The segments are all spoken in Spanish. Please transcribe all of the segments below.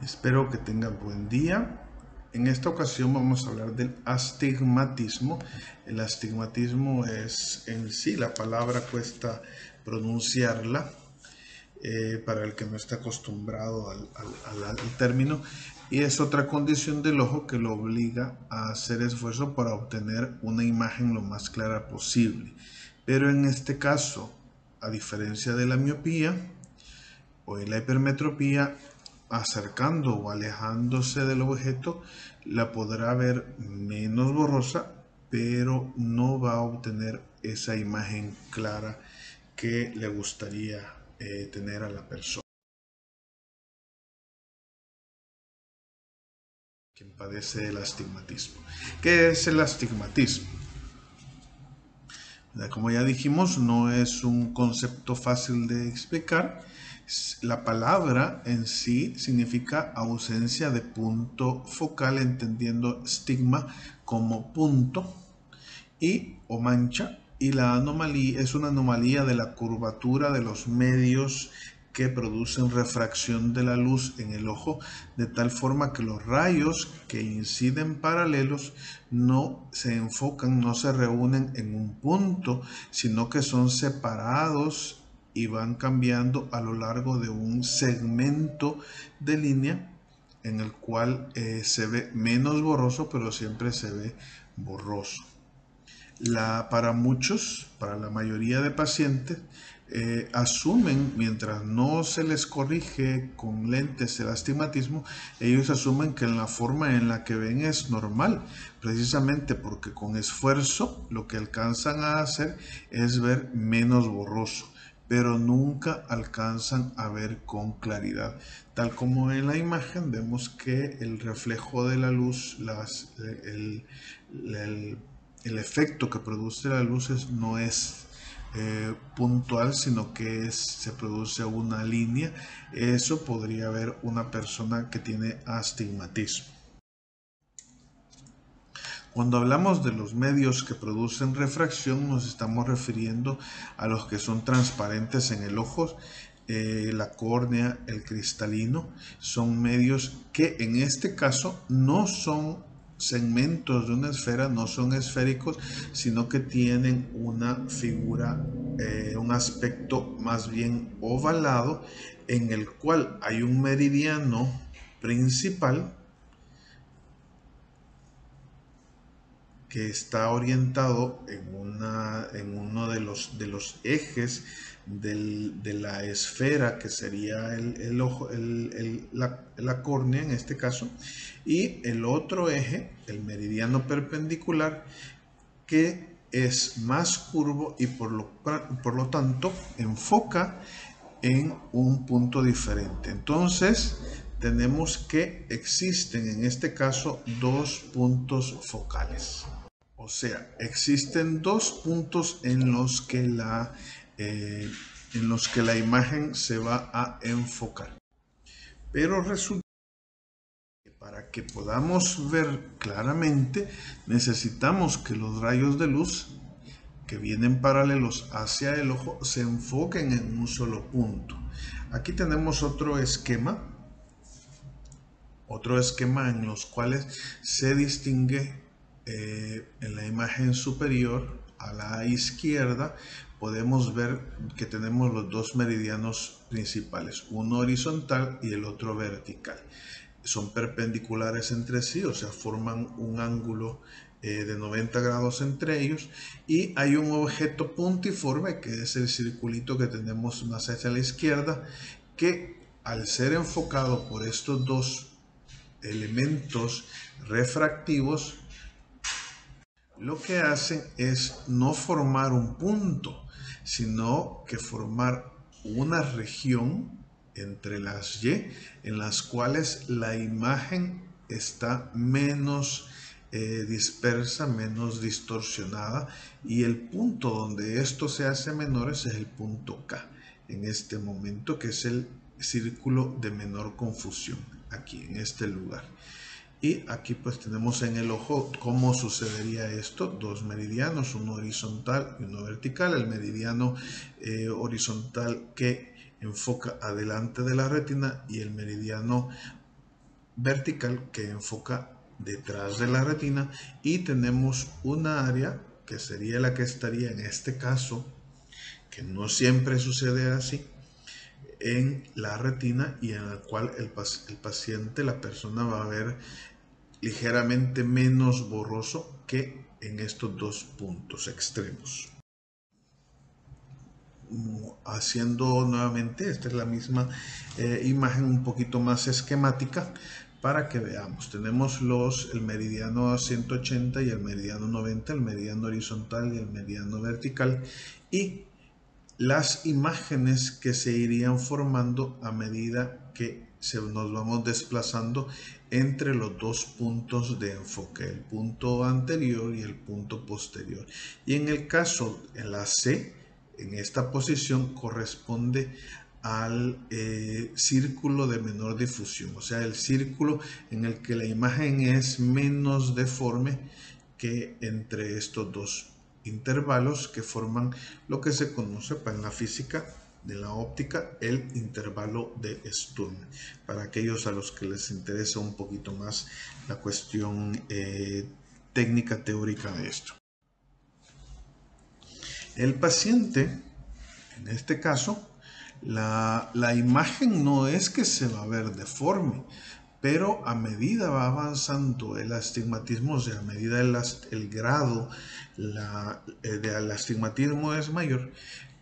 Espero que tengan buen día. En esta ocasión vamos a hablar del astigmatismo. El astigmatismo es en sí, la palabra cuesta pronunciarla para el que no está acostumbrado al término, y es otra condición del ojo que lo obliga a hacer esfuerzo para obtener una imagen lo más clara posible. Pero en este caso, a diferencia de la miopía o en la hipermetropía, acercando o alejándose del objeto, la podrá ver menos borrosa, pero no va a obtener esa imagen clara que le gustaría tener a la persona quien padece el astigmatismo. ¿Qué es el astigmatismo? Como ya dijimos, no es un concepto fácil de explicar. La palabra en sí significa ausencia de punto focal, entendiendo estigma como punto y o mancha, y la anomalía es una anomalía de la curvatura de los medios que producen refracción de la luz en el ojo, de tal forma que los rayos que inciden paralelos no se enfocan, no se reúnen en un punto, sino que son separados y van cambiando a lo largo de un segmento de línea en el cual se ve menos borroso, pero siempre se ve borroso. Para muchos, para la mayoría de pacientes, asumen, mientras no se les corrige con lentes el astigmatismo, ellos asumen que la forma en la que ven es normal, precisamente porque con esfuerzo lo que alcanzan a hacer es ver menos borroso, pero nunca alcanzan a ver con claridad. Tal como en la imagen vemos que el reflejo de la luz, el efecto que produce la luz no es puntual, sino que se produce una línea. Eso podría ver una persona que tiene astigmatismo. Cuando hablamos de los medios que producen refracción, nos estamos refiriendo a los que son transparentes en el ojo, la córnea, el cristalino. Son medios que en este caso no son segmentos de una esfera, no son esféricos, sino que tienen una figura, un aspecto más bien ovalado, en el cual hay un meridiano principal que está orientado en uno de los ejes de la esfera, que sería el ojo, la córnea en este caso, y el otro eje, el meridiano perpendicular, que es más curvo y por lo tanto enfoca en un punto diferente. Entonces tenemos que existen en este caso dos puntos focales. O sea, existen dos puntos en los que la imagen se va a enfocar. Pero resulta que para que podamos ver claramente, necesitamos que los rayos de luz que vienen paralelos hacia el ojo se enfoquen en un solo punto. Aquí tenemos otro esquema en los cuales se distingue en la imagen superior a la izquierda. Podemos ver que tenemos los dos meridianos principales, uno horizontal y el otro vertical. Son perpendiculares entre sí, o sea, forman un ángulo de 90 grados entre ellos, y hay un objeto puntiforme, que es el circulito que tenemos más hacia la izquierda, que al ser enfocado por estos dos elementos refractivos, lo que hacen es no formar un punto, sino que formar una región entre las Y, en las cuales la imagen está menos dispersa, menos distorsionada, y el punto donde esto se hace menor es el punto K, en este momento, que es el círculo de menor confusión, aquí en este lugar. Y aquí pues tenemos en el ojo cómo sucedería esto: dos meridianos, uno horizontal y uno vertical. El meridiano horizontal que enfoca adelante de la retina, y el meridiano vertical que enfoca detrás de la retina, y tenemos una área que sería la que estaría en este caso, que no siempre sucede así, en la retina, y en la cual el paciente, la persona, va a ver ligeramente menos borroso que en estos dos puntos extremos. Haciendo nuevamente, esta es la misma imagen un poquito más esquemática para que veamos. Tenemos el meridiano 180 y el meridiano 90, el meridiano horizontal y el meridiano vertical, y las imágenes que se irían formando a medida que nos vamos desplazando entre los dos puntos de enfoque, el punto anterior y el punto posterior. Y en el caso, en la C, en esta posición corresponde al círculo de menor difusión, o sea, el círculo en el que la imagen es menos deforme que entre estos dos intervalos que forman lo que se conoce en la física de la óptica el intervalo de Sturm, para aquellos a los que les interesa un poquito más la cuestión técnica teórica de esto. El paciente, en este caso, la imagen no es que se va a ver deforme, pero a medida va avanzando el astigmatismo, o sea, a medida el grado del astigmatismo es mayor,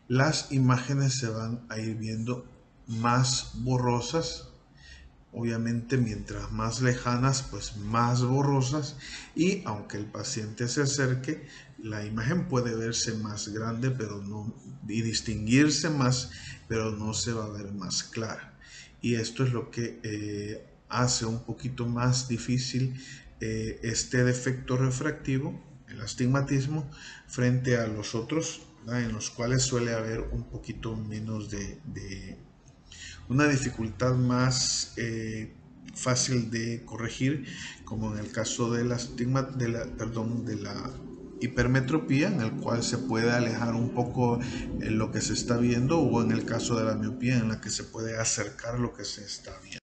las imágenes se van a ir viendo más borrosas. Obviamente, mientras más lejanas, pues más borrosas, y aunque el paciente se acerque, la imagen puede verse más grande, pero no, y distinguirse más, pero no se va a ver más clara. Y esto es lo que hace un poquito más difícil este defecto refractivo, el astigmatismo, frente a los otros, ¿verdad?, en los cuales suele haber un poquito menos de una dificultad más fácil de corregir, como en el caso de la hipermetropía, en el cual se puede alejar un poco lo que se está viendo, o en el caso de la miopía, en la que se puede acercar lo que se está viendo.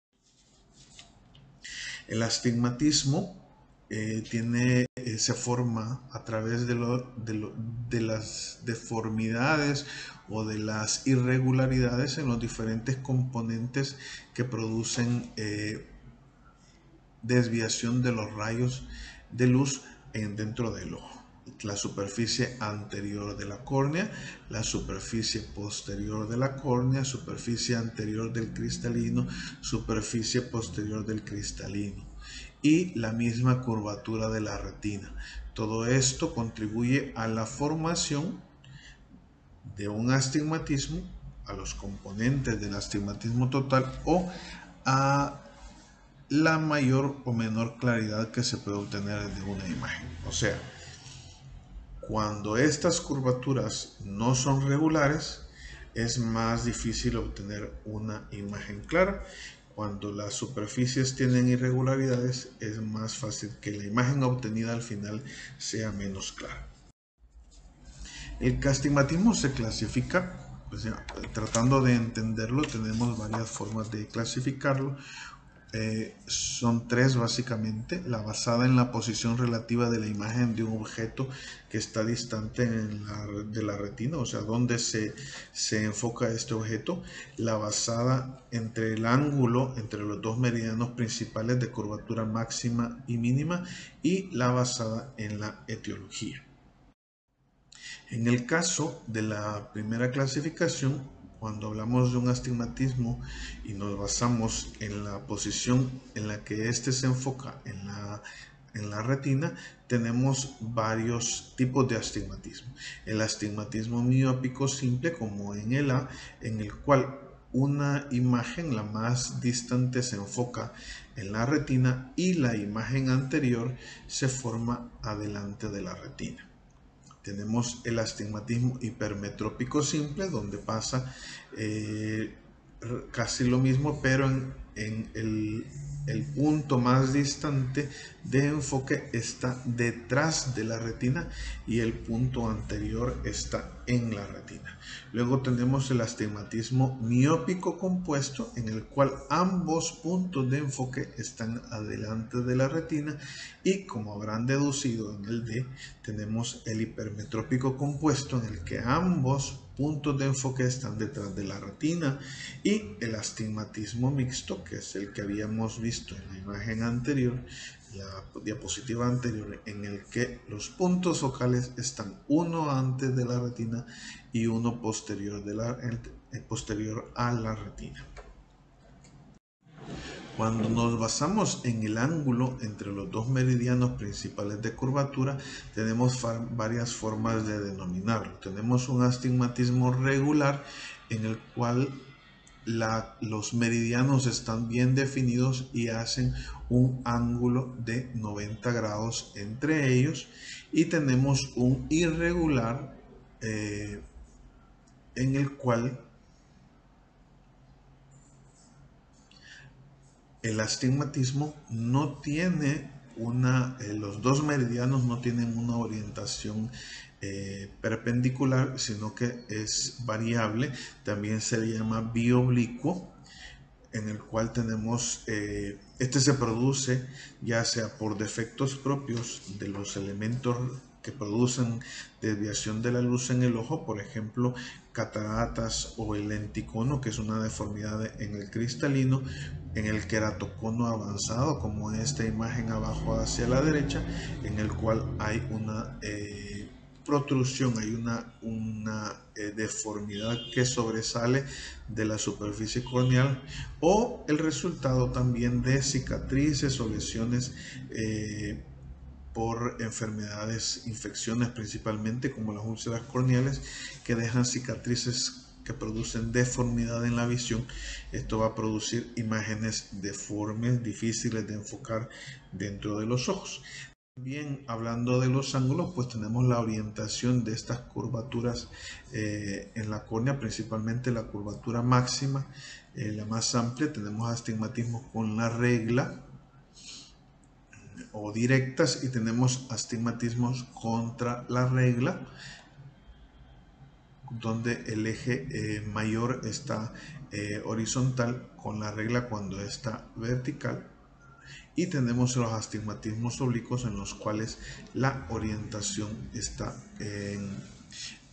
El astigmatismo se forma a través de las deformidades o de las irregularidades en los diferentes componentes que producen desviación de los rayos de luz dentro del ojo. La superficie anterior de la córnea, la superficie posterior de la córnea, superficie anterior del cristalino, superficie posterior del cristalino, y la misma curvatura de la retina. Todo esto contribuye a la formación de un astigmatismo, a los componentes del astigmatismo total, o a la mayor o menor claridad que se puede obtener de una imagen. O sea, cuando estas curvaturas no son regulares, es más difícil obtener una imagen clara. Cuando las superficies tienen irregularidades, es más fácil que la imagen obtenida al final sea menos clara. El astigmatismo se clasifica, pues ya, tratando de entenderlo, tenemos varias formas de clasificarlo. Son tres básicamente: la basada en la posición relativa de la imagen de un objeto que está distante de la retina, o sea, donde se enfoca este objeto; la basada entre el ángulo entre los dos meridianos principales de curvatura máxima y mínima; y la basada en la etiología. En el caso de la primera clasificación, cuando hablamos de un astigmatismo y nos basamos en la posición en la que éste se enfoca en la retina, tenemos varios tipos de astigmatismo. El astigmatismo miópico simple, como en el A, en el cual una imagen, la más distante, se enfoca en la retina y la imagen anterior se forma adelante de la retina. Tenemos el astigmatismo hipermetrópico simple, donde pasa casi lo mismo, pero en el punto más distante de enfoque está detrás de la retina y el punto anterior está en la retina. Luego tenemos el astigmatismo miópico compuesto, en el cual ambos puntos de enfoque están adelante de la retina, y como habrán deducido en el D, tenemos el hipermetrópico compuesto, en el que ambos puntos de enfoque están detrás de la retina, y el astigmatismo mixto, que es el que habíamos visto en la imagen anterior, la diapositiva anterior, en el que los puntos focales están uno antes de la retina y uno posterior a la retina. Cuando nos basamos en el ángulo entre los dos meridianos principales de curvatura, tenemos varias formas de denominarlo. Tenemos un astigmatismo regular, en el cual los meridianos están bien definidos y hacen un ángulo de 90 grados entre ellos, y tenemos un irregular en el cual el astigmatismo no tiene los dos meridianos no tienen una orientación perpendicular, sino que es variable. También se le llama bioblicuo, en el cual tenemos, este se produce ya sea por defectos propios de los elementos que producen desviación de la luz en el ojo, por ejemplo, cataratas o el lenticono, que es una deformidad en el cristalino, en el queratocono avanzado, como esta imagen abajo hacia la derecha, en el cual hay una protrusión, hay una deformidad que sobresale de la superficie corneal, o el resultado también de cicatrices o lesiones por enfermedades, infecciones principalmente, como las úlceras corneales, que dejan cicatrices que producen deformidad en la visión. Esto va a producir imágenes deformes, difíciles de enfocar dentro de los ojos. Bien, hablando de los ángulos, pues tenemos la orientación de estas curvaturas en la córnea, principalmente la curvatura máxima, la más amplia. Tenemos astigmatismo con la regla o directas, y tenemos astigmatismos contra la regla, donde el eje mayor está horizontal, con la regla cuando está vertical. Y tenemos los astigmatismos oblicuos, en los cuales la orientación está en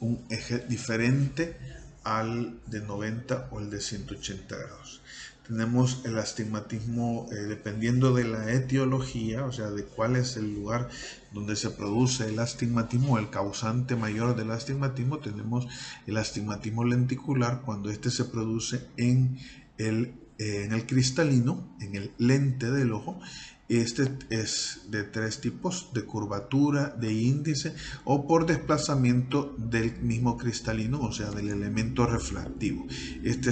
un eje diferente al de 90 o el de 180 grados. Tenemos el astigmatismo dependiendo de la etiología, o sea, de cuál es el lugar donde se produce el astigmatismo, el causante mayor del astigmatismo. Tenemos el astigmatismo lenticular, cuando este se produce en el cristalino, en el lente del ojo. Este es de tres tipos: de curvatura, de índice o por desplazamiento del mismo cristalino, o sea, del elemento refractivo. Este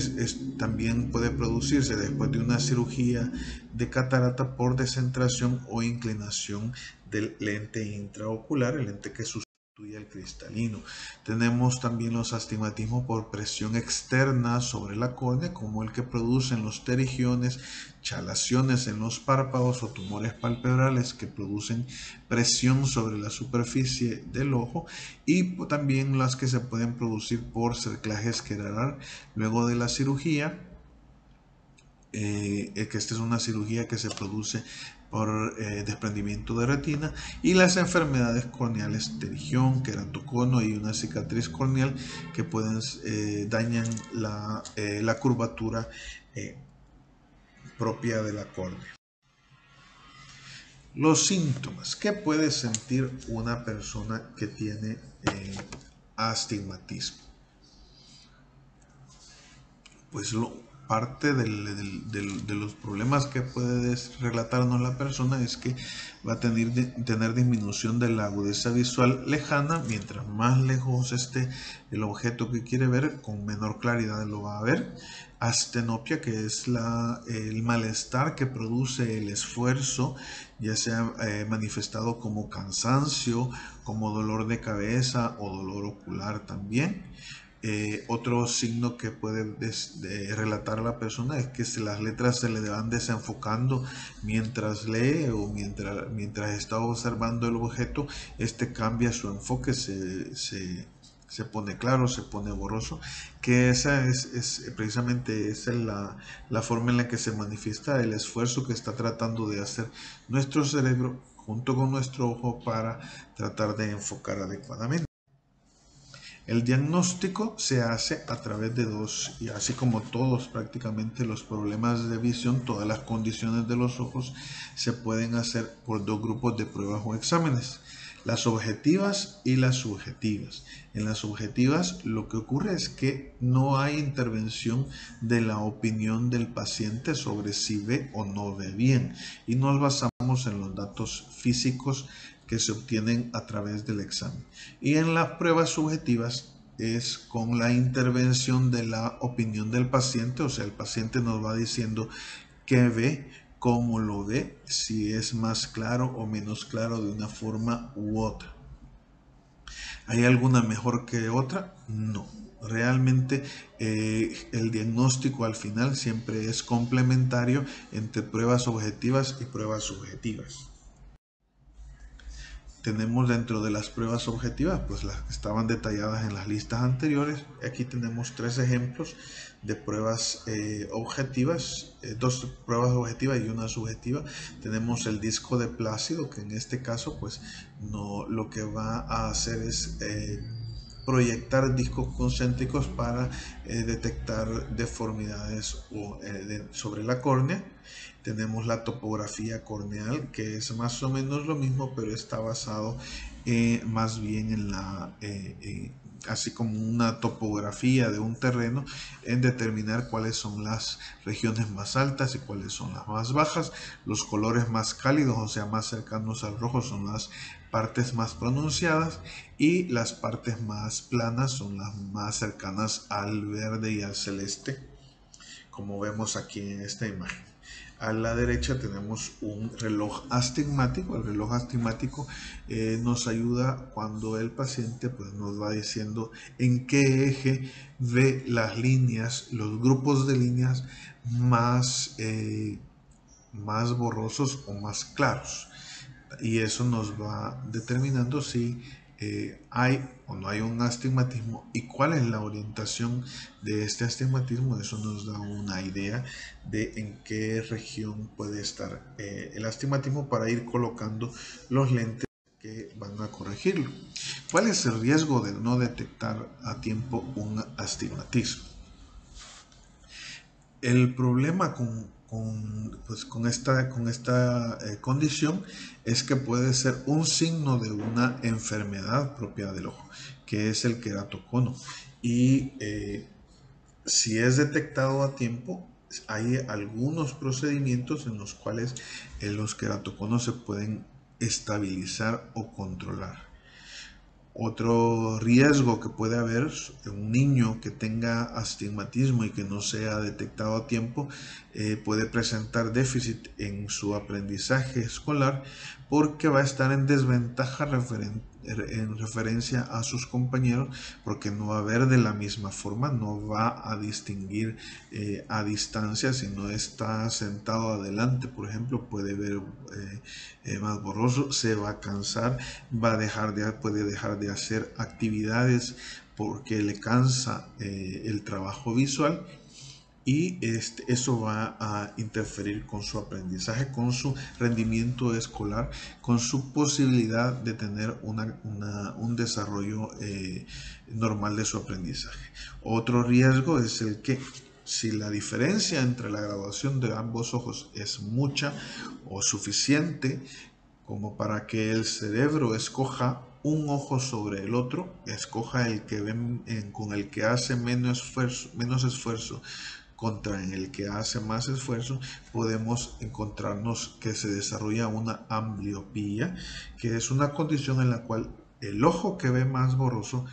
también puede producirse después de una cirugía de catarata por descentración o inclinación del lente intraocular, el lente que sustituye al cristalino. Tenemos también los astigmatismos por presión externa sobre la córnea, como el que producen los pterigiones, chalaciones en los párpados o tumores palpebrales que producen presión sobre la superficie del ojo, y también las que se pueden producir por cerclaje escleral luego de la cirugía, que esta es una cirugía que se produce por desprendimiento de retina, y las enfermedades corneales, pterigión, queratocono y una cicatriz corneal, que pueden dañan la curvatura propia de la córnea. Los síntomas. ¿Qué puede sentir una persona que tiene astigmatismo? Pues parte de los problemas que puede relatarnos la persona es que va a tener disminución de la agudeza visual lejana. Mientras más lejos esté el objeto que quiere ver, con menor claridad lo va a ver. Astenopia, que es el malestar que produce el esfuerzo, ya sea manifestado como cansancio, como dolor de cabeza o dolor ocular también. Otro signo que puede relatar a la persona es que las letras se le van desenfocando mientras lee, o mientras está observando el objeto. Este cambia su enfoque, se se pone claro, se pone borroso, que esa es precisamente esa es la forma en la que se manifiesta el esfuerzo que está tratando de hacer nuestro cerebro junto con nuestro ojo para tratar de enfocar adecuadamente. El diagnóstico se hace a través de dos, y así como todos prácticamente los problemas de visión, todas las condiciones de los ojos se pueden hacer por dos grupos de pruebas o exámenes, las objetivas y las subjetivas. En las subjetivas lo que ocurre es que no hay intervención de la opinión del paciente sobre si ve o no ve bien, y nos basamos en los datos físicos que se obtienen a través del examen. Y en las pruebas subjetivas es con la intervención de la opinión del paciente, o sea, el paciente nos va diciendo qué ve, cómo lo ve, si es más claro o menos claro de una forma u otra. ¿Hay alguna mejor que otra? No. Realmente el diagnóstico al final siempre es complementario entre pruebas objetivas y pruebas subjetivas. Tenemos dentro de las pruebas objetivas, pues las que estaban detalladas en las listas anteriores. Aquí tenemos tres ejemplos de pruebas objetivas, dos pruebas objetivas y una subjetiva. Tenemos el disco de Plácido, que en este caso, pues no, lo que va a hacer es proyectar discos concéntricos para detectar deformidades sobre la córnea. Tenemos la topografía corneal, que es más o menos lo mismo, pero está basado más bien en así como una topografía de un terreno, en determinar cuáles son las regiones más altas y cuáles son las más bajas. Los colores más cálidos, o sea, más cercanos al rojo, son las partes más pronunciadas, y las partes más planas son las más cercanas al verde y al celeste, como vemos aquí en esta imagen. A la derecha tenemos un reloj astigmático. El reloj astigmático nos ayuda cuando el paciente pues, nos va diciendo en qué eje ve las líneas, los grupos de líneas más borrosos o más claros. Y eso nos va determinando si hay o no hay un astigmatismo y cuál es la orientación de este astigmatismo. Eso nos da una idea de en qué región puede estar el astigmatismo para ir colocando los lentes que van a corregirlo. ¿Cuál es el riesgo de no detectar a tiempo un astigmatismo? El problema con esta condición es que puede ser un signo de una enfermedad propia del ojo, que es el queratocono. Y si es detectado a tiempo, hay algunos procedimientos en los cuales los queratoconos se pueden estabilizar o controlar. Otro riesgo que puede haber en un niño que tenga astigmatismo y que no sea detectado a tiempo, puede presentar déficit en su aprendizaje escolar porque va a estar en desventaja en referencia a sus compañeros, porque no va a ver de la misma forma, no va a distinguir a distancia. Si no está sentado adelante, por ejemplo, puede ver más borroso, se va a cansar, puede dejar de hacer actividades porque le cansa el trabajo visual, y eso va a interferir con su aprendizaje, con su rendimiento escolar, con su posibilidad de tener un desarrollo normal de su aprendizaje. Otro riesgo es el que si la diferencia entre la graduación de ambos ojos es mucha o suficiente como para que el cerebro escoja un ojo sobre el otro, escoja el que con el que hace menos esfuerzo contra en el que hace más esfuerzo, podemos encontrarnos que se desarrolla una ambliopía, que es una condición en la cual el ojo que ve más borroso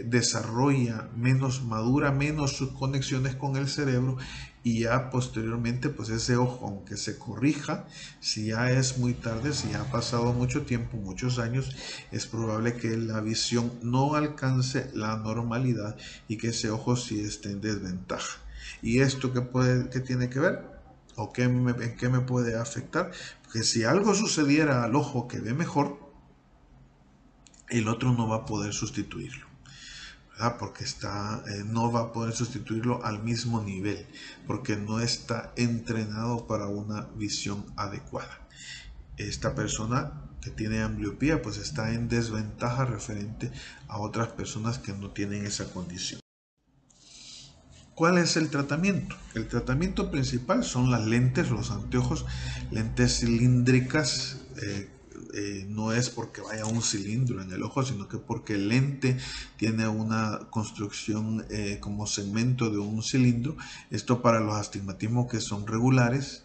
desarrolla menos, madura menos sus conexiones con el cerebro, y ya posteriormente pues ese ojo, aunque se corrija, si ya es muy tarde, si ya ha pasado mucho tiempo, muchos años, es probable que la visión no alcance la normalidad y que ese ojo sí esté en desventaja. ¿Y esto qué tiene que ver? ¿O en qué me puede afectar? Porque si algo sucediera al ojo que ve mejor, el otro no va a poder sustituirlo. ¿verdad? Porque no va a poder sustituirlo al mismo nivel, porque no está entrenado para una visión adecuada. Esta persona que tiene ambliopía pues está en desventaja referente a otras personas que no tienen esa condición. ¿Cuál es el tratamiento? El tratamiento principal son las lentes, los anteojos, lentes cilíndricas. No es porque vaya un cilindro en el ojo, sino que porque el lente tiene una construcción como segmento de un cilindro. Esto para los astigmatismos que son regulares.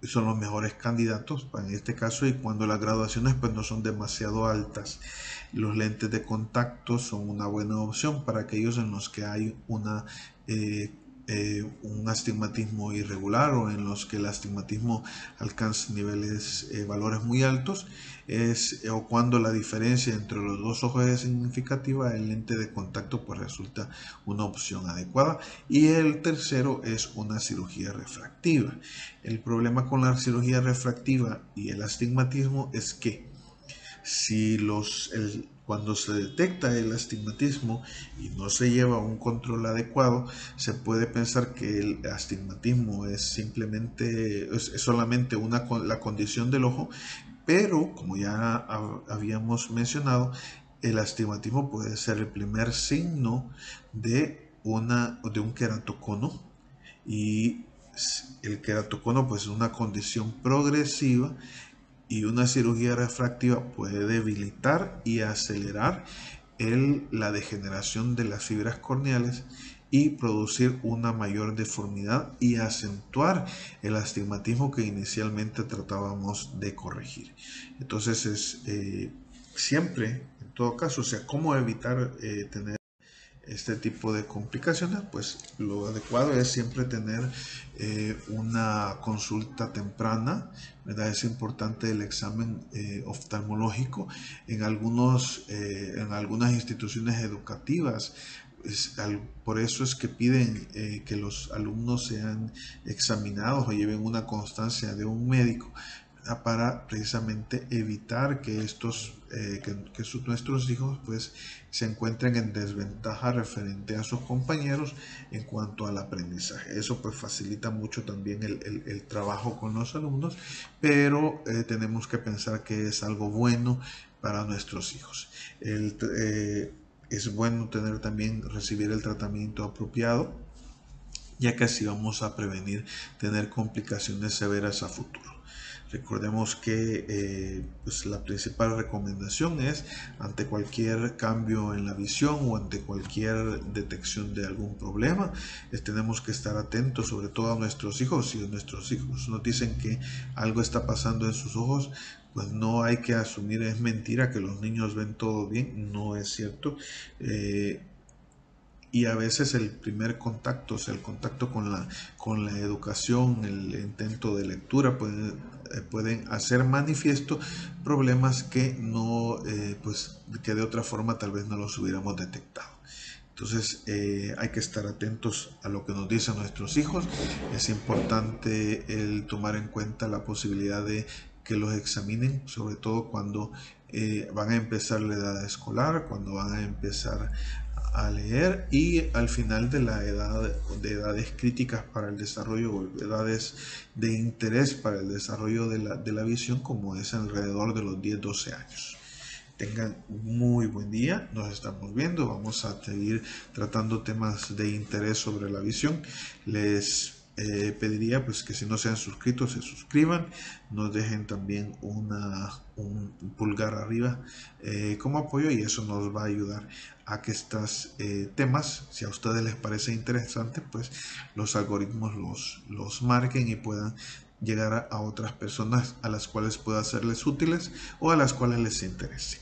Son los mejores candidatos en este caso, y cuando las graduaciones pues no son demasiado altas, los lentes de contacto son una buena opción para aquellos en los que hay un astigmatismo irregular o en los que el astigmatismo alcanza valores muy altos, o cuando la diferencia entre los dos ojos es significativa. El lente de contacto pues resulta una opción adecuada. Y el tercero es una cirugía refractiva. El problema con la cirugía refractiva y el astigmatismo es que cuando se detecta el astigmatismo y no se lleva un control adecuado, se puede pensar que el astigmatismo es solamente la condición del ojo, pero como ya habíamos mencionado, el astigmatismo puede ser el primer signo de un queratocono, y el queratocono pues es una condición progresiva, y una cirugía refractiva puede debilitar y acelerar la degeneración de las fibras corneales y producir una mayor deformidad y acentuar el astigmatismo que inicialmente tratábamos de corregir. Entonces siempre, en todo caso, o sea, cómo evitar tener este tipo de complicaciones. Pues lo adecuado es siempre tener una consulta temprana, ¿verdad? Es importante el examen oftalmológico. En algunas instituciones educativas, por eso es que piden que los alumnos sean examinados o lleven una constancia de un médico, para precisamente evitar que nuestros hijos pues se encuentren en desventaja referente a sus compañeros en cuanto al aprendizaje. Eso pues facilita mucho también el trabajo con los alumnos, pero tenemos que pensar que es algo bueno para nuestros hijos. Es bueno recibir el tratamiento apropiado, ya que así vamos a prevenir tener complicaciones severas a futuro. Recordemos que pues la principal recomendación es, ante cualquier cambio en la visión o ante cualquier detección de algún problema, tenemos que estar atentos, sobre todo a nuestros hijos. Si nuestros hijos nos dicen que algo está pasando en sus ojos, pues no hay que asumir, es mentira, que los niños ven todo bien. No es cierto. Y a veces el primer contacto, o sea, el contacto con la educación, el intento de lectura, pueden hacer manifiesto problemas que que de otra forma tal vez no los hubiéramos detectado. Entonces hay que estar atentos a lo que nos dicen nuestros hijos. Es importante el tomar en cuenta la posibilidad de que los examinen, sobre todo cuando van a empezar la edad escolar, cuando van a empezar a leer, y al final de edades críticas para el desarrollo, o edades de interés para el desarrollo de la visión, como es alrededor de los 10-12 años. Tengan muy buen día, nos estamos viendo, vamos a seguir tratando temas de interés sobre la visión. Les pediría pues que si no se han suscrito, se suscriban, nos dejen también un pulgar arriba como apoyo, y eso nos va a ayudar a que estos temas, si a ustedes les parece interesante, pues los algoritmos los marquen y puedan llegar a otras personas a las cuales pueda serles útiles o a las cuales les interese.